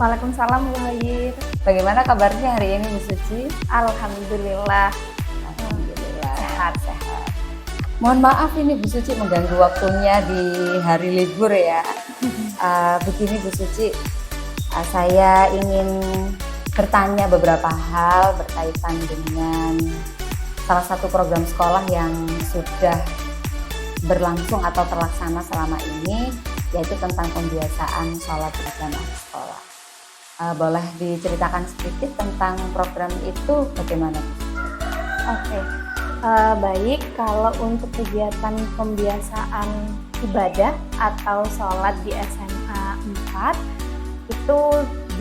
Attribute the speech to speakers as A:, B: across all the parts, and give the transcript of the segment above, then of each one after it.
A: Waalaikumsalam Bu Hair.
B: Bagaimana kabarnya hari ini Bu Suci?
A: Alhamdulillah.
B: Alhamdulillah.
A: Sehat.
B: Mohon maaf ini Bu Suci mengganggu waktunya di hari libur ya. Begini Bu Suci, saya ingin bertanya beberapa hal berkaitan dengan salah satu program sekolah yang sudah berlangsung atau terlaksana selama ini, yaitu tentang pembiasaan sholat berjamaah di sekolah. Boleh diceritakan sedikit tentang program itu bagaimana?
A: Oke. Baik, kalau untuk kegiatan pembiasaan ibadah atau sholat di SMA 4 itu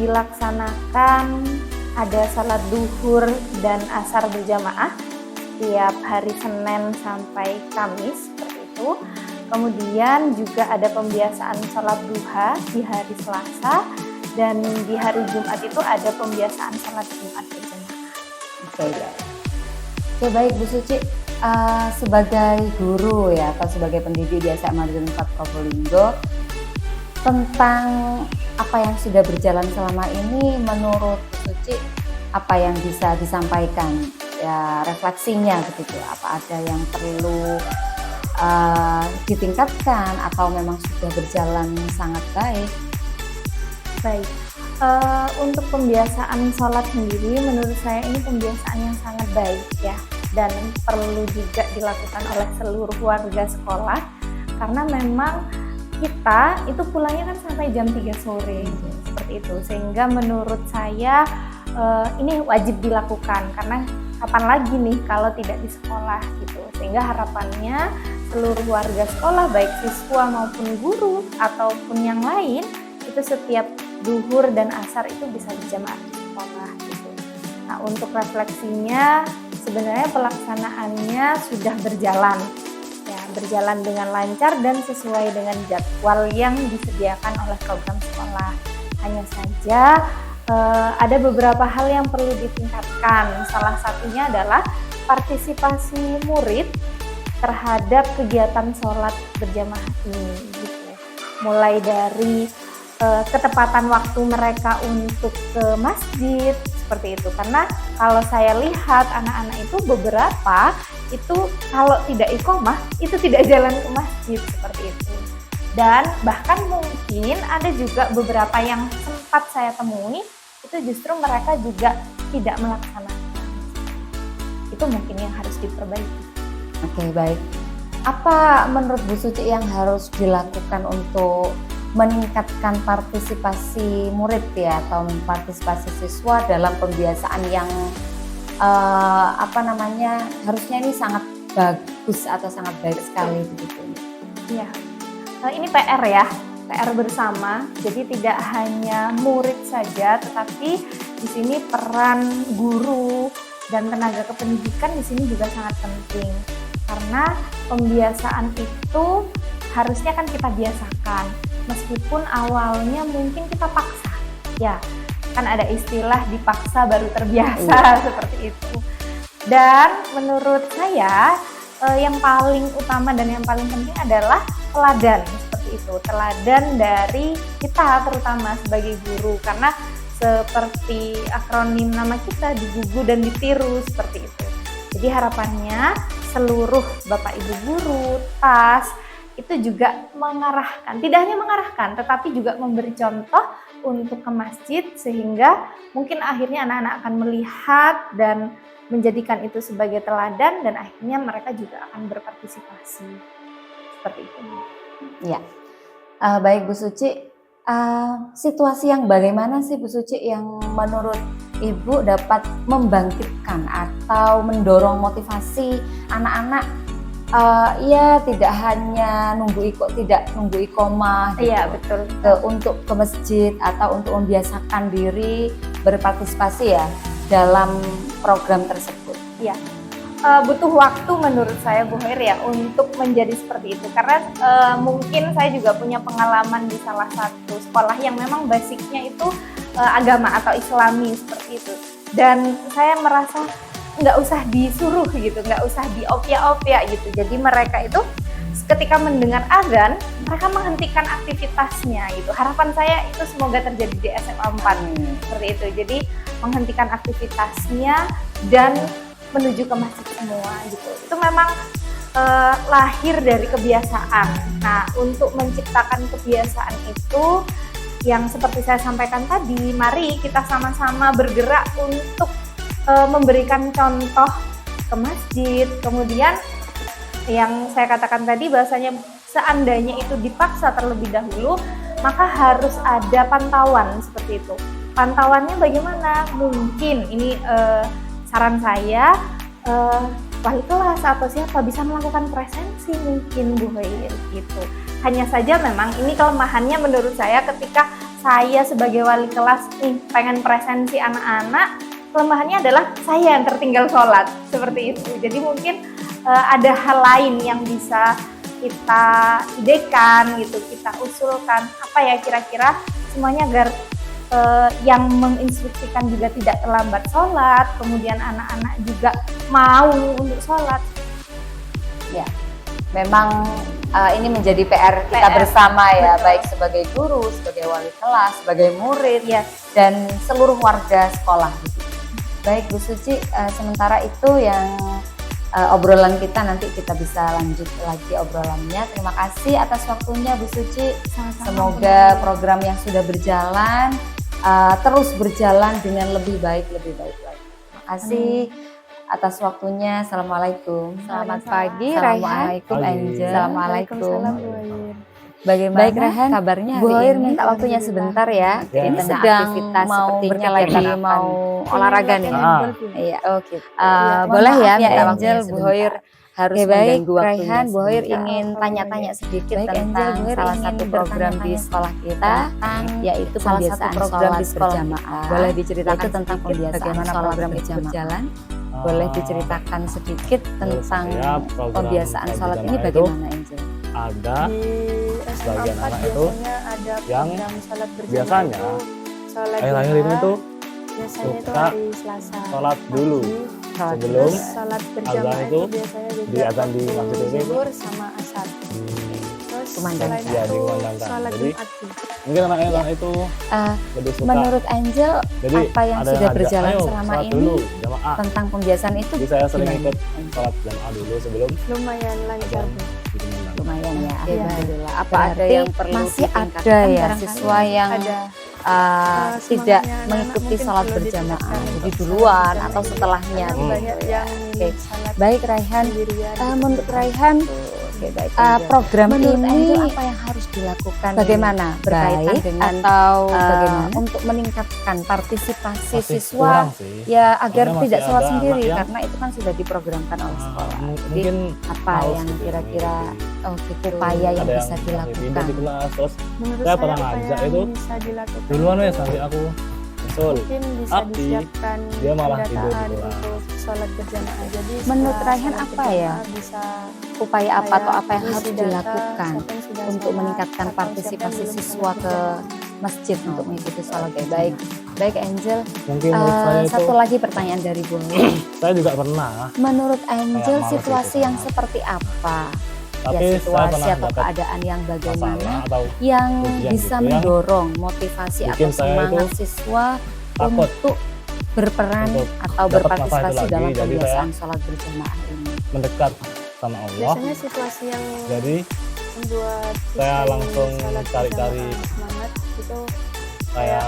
A: dilaksanakan ada sholat duhur dan asar berjamaah tiap hari Senin sampai Kamis seperti itu. Kemudian juga ada pembiasaan sholat duha di hari Selasa, dan di hari Jumat itu ada pembiasaan sholat Jumat berjamaah.
B: Oke, baik Bu Suci, sebagai guru ya atau sebagai pendidik di SMA Negeri 4 Probolinggo, tentang apa yang sudah berjalan selama ini menurut Bu Suci apa yang bisa disampaikan ya, refleksinya begitu, apa ada yang perlu ditingkatkan atau memang sudah berjalan sangat baik?
A: Baik, untuk pembiasaan sholat sendiri menurut saya ini pembiasaan yang sangat baik ya, dan perlu juga dilakukan oleh seluruh warga sekolah, karena memang kita itu pulangnya kan sampai jam 3 sore seperti itu, sehingga menurut saya ini wajib dilakukan, karena kapan lagi nih kalau tidak di sekolah gitu, sehingga harapannya seluruh warga sekolah baik siswa maupun guru ataupun yang lain itu setiap duhur dan asar itu bisa berjamaah di sekolah gitu. Nah, untuk refleksinya sebenarnya pelaksanaannya sudah berjalan ya, berjalan dengan lancar dan sesuai dengan jadwal yang disediakan oleh program sekolah. Hanya saja ada beberapa hal yang perlu ditingkatkan. Salah satunya adalah partisipasi murid terhadap kegiatan sholat berjamaah ini gitu. Mulai dari ketepatan waktu mereka untuk ke masjid seperti itu, karena kalau saya lihat anak-anak itu beberapa itu kalau tidak iqomah itu tidak jalan ke masjid seperti itu, dan bahkan mungkin ada juga beberapa yang sempat saya temui itu justru mereka juga tidak melaksanakan. Itu mungkin yang harus diperbaiki.
B: Oke, baik. Apa menurut Bu Suci yang harus dilakukan untuk meningkatkan partisipasi murid ya, atau partisipasi siswa dalam pembiasaan yang harusnya ini sangat bagus atau sangat baik sekali begitu?
A: Iya, ini PR ya, PR bersama. Jadi tidak hanya murid saja, tetapi di sini peran guru dan tenaga kependidikan di sini juga sangat penting, karena pembiasaan itu harusnya kan kita biasakan. Meskipun awalnya mungkin kita paksa, ya kan ada istilah dipaksa baru terbiasa seperti itu. Dan menurut saya yang paling utama dan yang paling penting adalah teladan seperti itu, teladan dari kita terutama sebagai guru, karena seperti akronim nama kita digugu dan ditiru seperti itu. Jadi harapannya seluruh Bapak Ibu guru, TAS itu juga mengarahkan, tidak hanya mengarahkan, tetapi juga memberi contoh untuk ke masjid, sehingga mungkin akhirnya anak-anak akan melihat dan menjadikan itu sebagai teladan, dan akhirnya mereka juga akan berpartisipasi seperti itu.
B: Ya, baik Bu Suci, situasi yang bagaimana sih Bu Suci yang menurut Ibu dapat membangkitkan atau mendorong motivasi anak-anak tidak hanya tidak nunggu iqomah gitu,
A: iya betul,
B: untuk ke masjid atau untuk membiasakan diri berpartisipasi ya dalam program tersebut?
A: Iya, butuh waktu menurut saya Bu Hair ya untuk menjadi seperti itu, karena mungkin saya juga punya pengalaman di salah satu sekolah yang memang basicnya itu agama atau Islami seperti itu, dan saya merasa nggak usah disuruh gitu, nggak usah diopya-opya gitu. Jadi mereka itu ketika mendengar azan mereka menghentikan aktivitasnya gitu. Harapan saya itu semoga terjadi di SMA 4 seperti itu. Jadi menghentikan aktivitasnya dan menuju ke masjid semua gitu. Itu memang lahir dari kebiasaan. Nah, untuk menciptakan kebiasaan itu yang seperti saya sampaikan tadi, mari kita sama-sama bergerak untuk memberikan contoh ke masjid. Kemudian yang saya katakan tadi bahwasanya seandainya itu dipaksa terlebih dahulu, maka harus ada pantauan seperti itu. Pantauannya bagaimana? Mungkin ini saran saya, wali kelas atau siapa bisa melakukan presensi mungkin Bu Hoir gitu. Hanya saja memang ini kelemahannya menurut saya ketika saya sebagai wali kelas nih pengen presensi anak-anak, kelemahannya adalah saya yang tertinggal sholat seperti itu. Jadi mungkin ada hal lain yang bisa kita idekan gitu, kita usulkan apa ya kira-kira semuanya agar yang menginstruksikan juga tidak terlambat sholat, kemudian anak-anak juga mau untuk sholat.
B: Ya, memang ini menjadi PR kita bersama ya,
A: betul.
B: baik sebagai guru, sebagai wali kelas, sebagai murid,
A: Yes.
B: dan seluruh warga sekolah. Baik Bu Suci, sementara itu yang obrolan kita nanti kita bisa lanjut lagi obrolannya. Terima kasih atas waktunya Bu Suci.
A: Sama-sama.
B: Semoga program yang sudah berjalan terus berjalan dengan lebih baik lagi. Terima kasih atas waktunya. Assalamualaikum.
A: Selamat
B: pagi,
C: Assalamualaikum,
B: Angel. Assalamualaikum.
A: Waalaikumsalam, Bu Hoir.
B: Bagaimana
C: Baik, Rehan.
B: kabarnya
C: Bu
B: hari
C: Hoir
B: ini?
C: minta waktunya sebentar ya.
D: Ya.
C: Ini
B: Tengah
C: sedang
B: aktivitas
C: mau
B: sepertinya
C: berkegiatan,
B: lagi
C: mau olahraga nih. Iya.
B: Oke.
C: Boleh ya minta
B: Angel,
C: waktunya
B: Bu
C: sebentar.
B: Hoir harus
C: Oke, baik,
B: mengganggu waktunya
C: Raihan, Bu Hoir
B: sebentar.
C: ingin tanya-tanya sedikit
B: Baik, Angel,
C: tentang
B: Bu Hoir
C: salah
B: ingin
C: satu program di
B: bertanya-tanya
C: sekolah kita, yaitu
B: salah satu
C: pembiasaan
B: program
C: sholat
B: di sekolah
C: berjamaah.
B: kita. Boleh diceritakan
C: Yaitu tentang
B: sedikit
C: pembiasaan
B: bagaimana
C: sholat
B: program itu
C: berjamaah.
B: berjalan? Boleh diceritakan sedikit
D: menurut
B: tentang
D: saya program
B: pembiasaan sholat ini
D: berjamaah itu
B: bagaimana, Angel?
D: ada
E: Di SMA
D: sebagian
E: 4
D: anak itu
E: biasanya ada
D: yang
E: program sholat berjamaah
D: biasanya
E: itu sholat
D: akhir-akhir ini
E: duha,
D: tuh
E: biasanya itu
D: suka
E: hari Selasa
D: sholat dulu
B: Sholat
D: sebelum
E: terus sholat berjamaah
D: azan
E: itu
D: itu
E: biasanya juga
D: di azan di
E: waktu
D: masjid ini
E: zuhur sama asar terus
B: Kumandangkan.
E: selain
D: Ya,
E: itu
D: dikumandangkan.
E: sholat
D: Jadi,
E: Jumat sih.
D: mungkin anak-anak itu
B: Eh,
D: lebih suka.
B: menurut Angel,
D: Jadi
B: apa yang
D: ada
B: sudah
D: ngajak,
B: berjalan
D: "Ayo,
B: selama
D: sholat
B: ini
D: dulu jamaah."
B: tentang pembiasaan itu
D: Jadi saya sering
B: gimana,
D: ikut
B: Angel?
D: sholat jamaah dulu sebelum
E: Lumayan lancar
D: azan
E: Bu.
D: dikumandangkan.
B: Lumayan ya,
E: Iya.
B: alhamdulillah. Apa
C: Berarti
B: ada yang perlu
C: masih
B: ditingkatkan
C: ada ya
B: barangkali?
C: siswa yang
E: Ada
C: tidak
E: semangatnya anak-anak
C: mengikuti
E: mungkin
C: sholat
E: perlu
C: berjamaah,
E: ditingkatkan
C: jadi
E: untuk
C: duluan
E: sholat
C: atau
E: berjamaah.
C: setelahnya.
E: Karena banyak yang
B: Oke.
E: sholat
C: Baik, Raihan.
E: sendirian
C: Menurut Raihan,
B: Oke, baik.
C: Uh,
B: Angel.
C: program
B: Menurut
C: ini
B: Angel apa yang harus dilakukan
C: bagaimana?
B: berkaitan
C: Baik
B: dengan
C: atau
B: bagaimana
C: bagaimana?
B: untuk meningkatkan partisipasi
D: Masih
B: siswa
D: kurang sih.
B: ya agar
D: Soalnya
B: tidak
D: masih
B: sholat
D: ada
B: sendiri
D: anak yang-
B: karena itu kan sudah diprogramkan oleh sekolah. Jadi
D: Mungkin
B: apa
D: males
B: yang
D: gitu,
B: kira-kira
D: mengikuti.
B: upaya yang
D: Ada
B: bisa
D: masih
B: dilakukan?
D: pindah di kelas terus
E: menurut
D: Saya
E: saya
D: pernah
E: apa
D: ngajak
E: yang
D: itu
E: bisa dilakukan
D: duluan
E: itu
D: wes nanti aku nyusul.
E: mungkin bisa
D: Tapi
E: disiapkan
D: dia malah tidur di
E: pendataan
D: kelas.
E: untuk sholat berjamaah. Jadi
B: Menurut
E: setelah
B: Raihan
E: sholat
B: apa ya?
E: berjamaah bisa
B: Upaya apa atau apa yang
E: isi
B: harus
E: data,
B: dilakukan
E: siapa yang sudah
B: untuk
E: sholat,
B: meningkatkan
E: atau siapa yang
B: partisipasi
E: belum
B: siswa
E: sholat
B: ke
E: berjamaah.
B: masjid untuk mengikuti sholat
C: Oke,
B: baik. Baik Angel,
D: Mungkin menurut saya itu
B: satu lagi pertanyaan dari Bu Hoir.
D: saya juga pernah,
B: Menurut Angel
D: males
B: situasi
D: gitu
B: yang
D: sama.
B: seperti apa?
D: tapi
B: Ya
D: saya
B: situasi
D: pernah
B: atau
D: dapat
B: keadaan yang bagaimana
D: masalah atau
B: yang
D: ujian
B: bisa
D: gitu yang
B: mendorong motivasi
D: bikin
B: atau
D: saya
B: semangat
D: itu
B: siswa
D: takut
B: untuk berperan
D: untuk
B: atau
D: dapat masalah
B: berpartisipasi
D: itu lagi.
B: dalam
D: Jadi
B: pembiasaan sholat berjamaah ini.
D: mendekat sama Allah.
E: Biasanya situasi yang
D: Jadi
E: membuat
D: saya
E: siswa
D: langsung
E: sholat
D: cari-cari.
E: berjamaah semangat itu
D: saya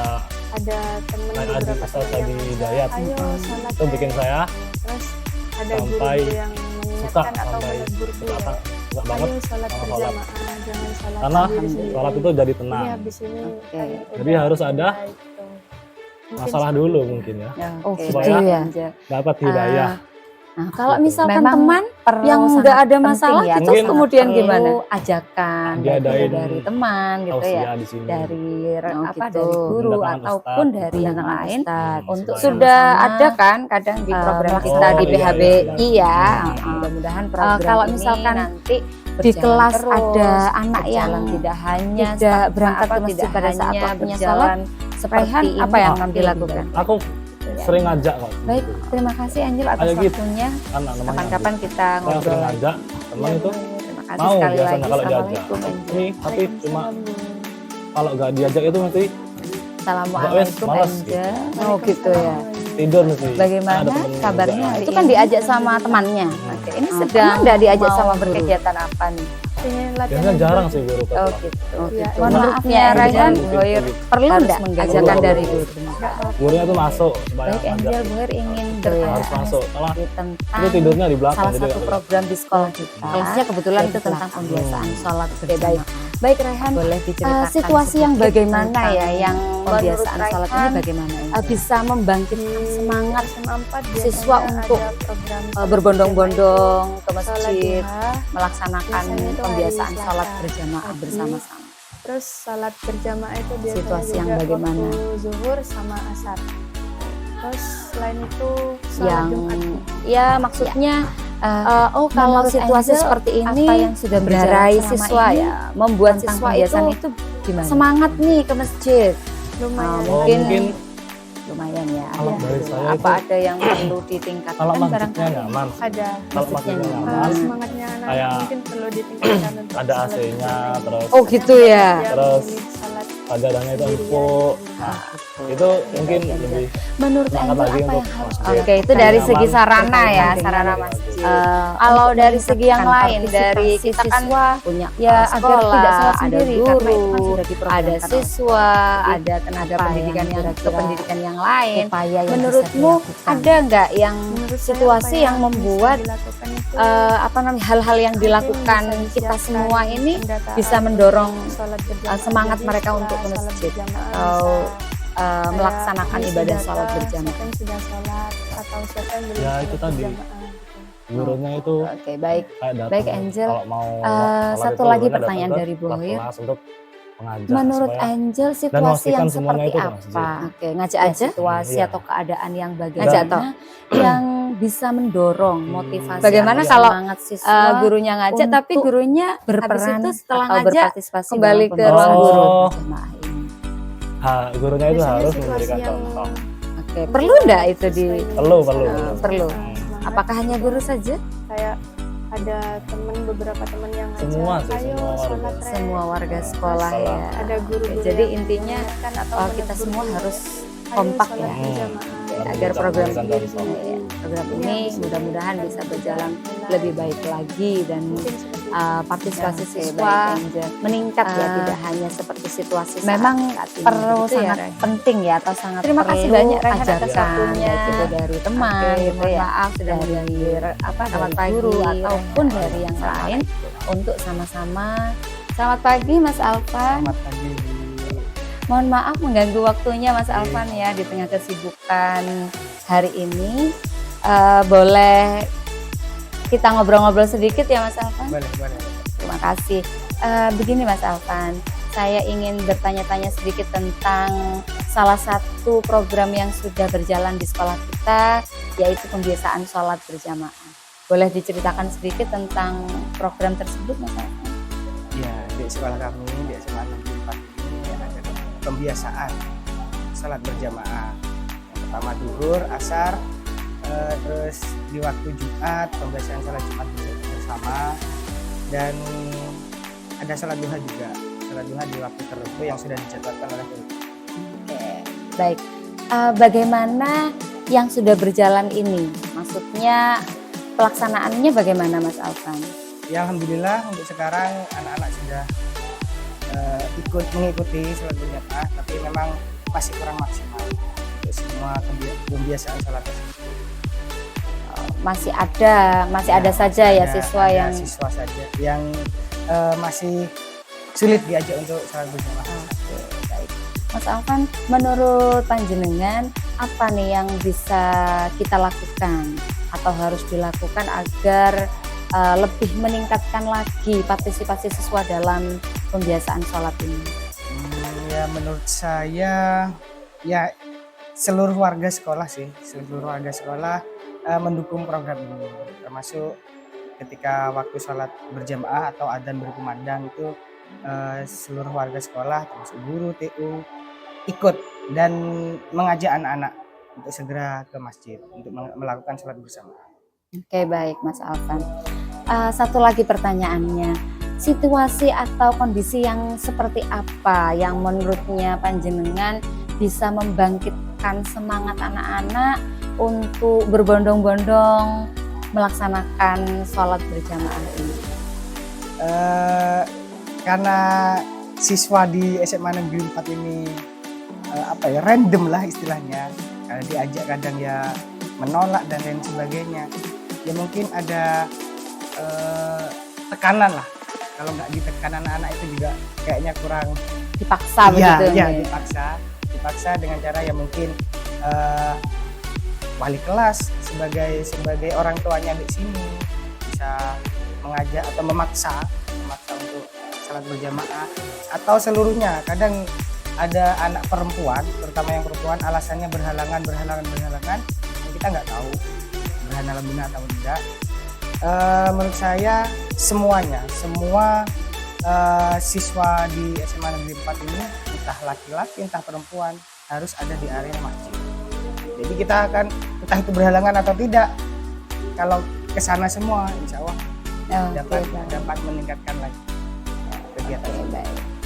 E: ada temen
D: naik
E: beberapa
D: adik Ustaz
E: temen yang
D: tadi
E: bisa,
D: Hidayat.
E: ayo sholat
D: itu bikin
E: Teh."
D: saya
E: terus ada
D: sampai
E: guru yang
D: suka
E: mengingatkan atau
D: sampai
E: menegur dia
D: suka banget
E: ayo sholat
D: sama
E: berjamaah jangan sholat
D: karena
E: sendiri-sendiri.
D: sholat itu jadi
E: Ini
D: tenang.
E: habis ini
B: Oke.
E: kan
D: Jadi
E: udah
D: harus ada
E: baik tuh. Mungkin
D: Masalah dulu mungkin ya,
B: Oh
C: Oke,
B: gitu
D: Supaya
B: ya.
C: Angel.
D: dapat hidayah.
C: Nah, kalau
D: Gitu.
C: misalkan
B: Memang
C: teman
B: perlu
C: yang
B: sangat
C: nggak ada
B: penting
C: masalah
B: ya,
C: gitu
D: Mungkin
C: kemudian
B: perlu
C: gimana?
B: ajakan
D: Diadain
B: dari teman gitu ya,
D: tausiah di sini.
B: dari
C: Oh,
B: apa
C: gitu.
B: dari guru
D: Pendatangan
B: ataupun
D: ustadz,
B: dari yang lain untuk
D: supaya-
C: Sudah
B: sama-sama,
C: ada kan kadang di program
B: oh,
C: kita di
D: iya,
C: PHBI ya.
B: mudah-mudahan program
C: kalau
B: ini
C: misalkan
B: nanti
C: di
B: berjalan
C: kelas
B: terus,
C: ada anak yang
B: berjalan tidak hanya
C: tidak berangkat
B: apa,
C: ke masjid
B: tidak
C: pada saat
B: hanya
C: waktunya
B: berjalan seperti
C: Raihan,
B: ini,
C: apa yang
B: tapi
C: dilakukan?
B: lebih
D: Aku
B: baik.
D: sering ngajak kok.
B: Baik,
D: gitu.
B: terima kasih Angel atas
D: Ayo, Git.
B: waktunya.
D: Kan namanya
B: Kapan-kapan kita
D: saya
B: ngobrol
D: sering
B: lagi.
D: ngajak teman itu
B: Terima
C: kasih
D: mau
C: sekali
D: biasanya
C: lagi.
D: kalau diajak.
C: Assalamualaikum, Angel.
D: Ini tapi cuma
E: Waalaikumsalam, Bu.
D: kalau nggak diajak itu mesti
C: Assalamualaikum,
D: males
C: Angel. Oh gitu ya.
D: tidur mesti.
C: Bagaimana
D: Ada temen
C: kabarnya
D: juga.
C: hari
B: Itu kan
C: ini?
B: diajak sama temannya.
C: Oke, ini
B: Oh,
C: sedang
B: emang nggak diajak
C: mau
B: sama
C: berkegiatan apa nih?
E: Pengen latihan
D: Biasanya jarang
E: dulu.
D: sih guru
C: Oh
D: kelas.
C: gitu.
E: Iya,
B: Mohon
E: iya.
B: maaf ya Rayhan,
D: Mungkin
B: Boyer
D: gitu.
B: perlu
C: Harus
B: nggak
C: mengganggu.
B: ajakan
D: Perlu,
B: dari
D: perlu.
B: guru?
D: Gurunya tuh masuk supaya
B: Baik
D: ngajak.
B: Angel, Boyer ingin
D: Harus
B: bertanya
D: masuk. Malah
B: tentang
D: itu tidurnya di belakang.
B: salah
D: jadi
B: satu
D: nggak
B: program di sekolah kita. Kelasnya kebetulan itu tentang pembiasaan sholat berjamaah. Baik Rayhan,
C: Boleh diceritakan
B: situasi yang
C: sedikit
B: bagaimana
C: tentang
B: ya yang
C: pembiasaan
B: menurut
C: sholat ini
B: Rayhan,
C: bagaimana Angel?
B: bisa membangkitkan semangat
E: SMA 4
B: siswa
E: biasanya
B: untuk,
E: ada program
B: berbondong-bondong ke
E: sholat
B: masjid,
E: duha,
B: melaksanakan
E: Biasanya itu hari
B: pembiasaan
E: Selasa,
B: sholat berjamaah
E: pagi.
B: bersama-sama.
E: terus salat berjamaah itu biasanya
B: Situasi
E: juga
B: yang bagaimana?
E: waktu zuhur sama asar. Terus selain itu sholat
B: Yang
E: Jumat.
B: ya maksudnya
C: Oh kalau
B: menurut
C: situasi
B: Angel,
C: seperti ini
B: apa yang sudah
C: berjalan
B: berjarai
C: selama
B: siswa
C: ini
B: ya membuat
C: tentang
B: siswa
C: pembiasaan
B: itu
C: gimana?
B: semangat nih ke masjid.
E: Lumayan.
D: Oh,
B: Mungkin
D: mungkin
B: lumayan ya.
D: kalau
B: ada
D: dari
B: gitu.
D: saya
B: Apa
D: itu-
B: ada yang perlu ditingkatkan
D: kalau masjidnya
B: barangkali?
D: nyaman.
E: Ada
D: Kalau masjidnya
B: nyaman.
D: nyaman,
E: semangatnya anak
D: kayak
E: mungkin perlu ditingkatkan untuk
D: ada
E: sholat
D: AC-nya,
E: berjamaah.
D: terus
B: Oh gitu ya.
E: Dia
D: Terus
E: memilih sholat
D: sajadahnya itu
E: sendirian.
D: empuk. Nah, itu mungkin lebih
B: Menurut
D: semangat
B: Angel
D: lagi
B: apa
D: untuk
B: yang harus
D: masjid.
B: Oke, itu dari
D: Nyaman,
B: segi sarana ya,
D: terkait
B: sarana
D: dengan
B: masjid.
D: masjid.
B: Kalau dari segi yang
C: meningkatkan
B: lain, dari
C: partisipasi
B: kita kan
C: siswa
B: punya
C: ya agar
B: sekolah,
C: tidak sholat
B: ada
C: sendiri
B: guru,
C: karena itu kan sudah
B: ada
C: diprogramkan oleh
B: siswa, ada tenaga
C: apa
B: pendidikan
C: yang
B: yang
C: kira-kira
B: kependidikan yang lain.
C: upaya yang
B: Menurutmu
C: bisa dilakukan?
B: ada nggak yang
E: Menurut saya
B: situasi
E: apa
B: yang
E: bisa
B: membuat
E: dilakukan itu
B: apa namanya hal-hal yang
E: mungkin
B: dilakukan
E: bisa
B: kita
E: disiapkan
B: semua ini
E: pendataan
B: bisa mendorong
E: sholat berjamaah.
B: semangat
E: Jadi
B: mereka
E: setelah
B: untuk ke
E: sholat
B: masjid
E: berjamaah
B: atau
E: bisa kayak
B: melaksanakan
E: ini
B: ibadah
E: sudah
B: sholat
E: ke,
B: berjamaah.
E: siapa yang sudah sholat atau siapa yang belum
D: Ya,
E: sholat
D: itu tadi.
E: berjamaah gitu.
D: gurunya itu
B: Oke, baik.
D: kayak datang.
B: Baik, Angel.
D: Kalau mau
B: Eh,
D: sholat
B: satu
D: itu
B: lagi
D: gurunya
B: pertanyaan
D: datang ke
B: dari Bohir.
D: kelas untuk mengajak
B: Menurut
D: supaya
B: Angel situasi
D: memastikan
B: yang
D: semuanya
B: seperti
D: itu ke
B: apa?
D: masjid.
B: Oke, ngajak
C: Ya,
B: aja situasi
D: Iya.
B: atau keadaan yang
C: Ngajak
B: bagaimana
C: toh.
B: yang bisa mendorong motivasi
C: Bagaimana
B: atau
C: kalau,
B: semangat siswa
C: gurunya ngajak tapi
B: untuk
C: gurunya
B: berperan
C: habis itu setelah
B: atau
C: ngajak
B: berpartisipasi
C: kembali
B: dalam
C: ke
B: pembiasaan
D: ruang guru.
B: sholat berjamaah ini.
D: Gurunya itu
E: Biasanya
D: harus
E: situasi
D: memberikan
E: yang
D: contoh.
B: Oke, perlu enggak itu di
E: sesuai dengan
D: Perlu,
E: siswa.
D: perlu.
B: Perlu.
E: Semangat.
B: apakah hanya guru saja?
E: Kayak ada beberapa teman yang ngajak,
D: Semua sih,
E: ayo
D: semua warga.
E: sholat Re."
B: Semua warga
D: Nah,
B: sekolah
D: sekolah.
B: ya.
E: Ada guru-guru
B: Oke, jadi
E: yang
B: intinya
E: mengingatkan atau
B: kita
E: menegur
B: semua
E: guru,
B: harus
E: "Ayo
B: kompak
E: sholat
B: ya.
E: berjamaah."
B: Agar
D: Bisa
B: program
D: memberikan
B: ini,
D: contoh.
B: program ini mudah-mudahan bisa berjalan lebih baik lagi dan
E: Mungkin seperti itu.
B: partisipasi
C: Oke,
B: siswa
C: baik, Angel.
B: meningkat ya,
C: Eh,
B: tidak hanya seperti situasi
C: memang
B: saat ini,
C: perlu
B: gitu ya,
C: sangat
B: Ray?
C: penting ya atau sangat
B: Terima kasih
C: perlu
B: banyak Rehan atas
C: ajakan,
B: waktunya
C: baik itu dari teman,
B: Oke,
C: gitu
B: mohon
C: ya.
B: maaf sudah
C: Dari
B: dari
C: apa
B: selamat
C: dari
B: pagi
C: guru
B: ataupun
C: Rehan.
B: dari yang lain untuk sama-sama. Selamat pagi Mas Alfan.
F: Selamat pagi Bu.
B: Mohon maaf mengganggu waktunya Mas Alfan ya di tengah kesibukan hari ini. Boleh kita ngobrol-ngobrol sedikit ya Mas Alfan?
F: Boleh, boleh.
B: Terima kasih. Begini Mas Alfan, saya ingin bertanya-tanya sedikit tentang salah satu program yang sudah berjalan di sekolah kita, yaitu pembiasaan sholat berjamaah. Boleh diceritakan sedikit tentang program tersebut Mas Alfan?
F: Ya, di sekolah kami di SMA 64 ini ada pembiasaan salat berjamaah. Yang pertama duhur, asar, terus di waktu Jumat pembiasaan salat Jumat bersama, dan ada salat duha juga. Salat duha di waktu tertentu yang sudah dijadwalkan oleh guru.
B: Oke, baik. Bagaimana yang sudah berjalan ini? Maksudnya pelaksanaannya bagaimana Mas Alfan?
F: Ya alhamdulillah untuk sekarang anak-anak sudah ikut mengikuti salat berjamaah, tapi memang masih kurang maksimal untuk semua pembiasaan salat tersebut.
B: Masih ada saja ya siswa
F: ada
B: yang
F: siswa saja yang masih sulit diajak untuk salat berjamaah.
B: Oke, baik. Mas Alfan, menurut panjenengan apa nih yang bisa kita lakukan atau harus dilakukan agar lebih meningkatkan lagi partisipasi siswa dalam pembiasaan sholat ini?
F: Ya menurut saya ya seluruh warga sekolah mendukung program ini, termasuk ketika waktu sholat berjamaah atau adzan berkumandang itu seluruh warga sekolah termasuk guru, TU ikut dan mengajak anak-anak untuk segera ke masjid untuk melakukan sholat bersama.
B: Oke, baik Mas Alfan. satu lagi pertanyaannya, situasi atau kondisi yang seperti apa yang menurutnya panjenengan bisa membangkitkan semangat anak-anak untuk berbondong-bondong melaksanakan sholat berjamaah ini?
F: Karena siswa di SMA Negeri 4 ini random lah istilahnya, karena diajak kadang ya menolak dan lain sebagainya, ya mungkin ada tekanan lah. Kalau nggak ditekan anak-anak itu juga kayaknya kurang.
B: Dipaksa begitu?
F: Iya, dipaksa dengan cara ya mungkin wali kelas sebagai orang tuanya di sini bisa mengajak atau memaksa untuk salat berjamaah, atau seluruhnya. Kadang ada anak perempuan, terutama yang perempuan, alasannya berhalangan, yang kita nggak tahu berhalangan benar atau tidak. Menurut saya semua siswa di SMA Negeri 4 ini, entah laki-laki entah perempuan, harus ada di area masjid. Jadi kita akan, entah itu berhalangan atau tidak, kalau ke sana semua insya Allah dapat meningkatkan lagi kegiatan.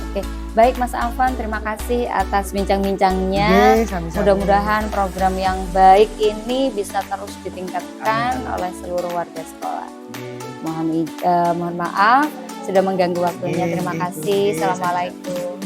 B: Oke, baik Mas Afan, terima kasih atas bincang-bincangnya. Mudah-mudahan program yang baik ini bisa terus ditingkatkan oleh seluruh warga sekolah. Mohon maaf sudah mengganggu waktunya. Terima kasih. Assalamualaikum.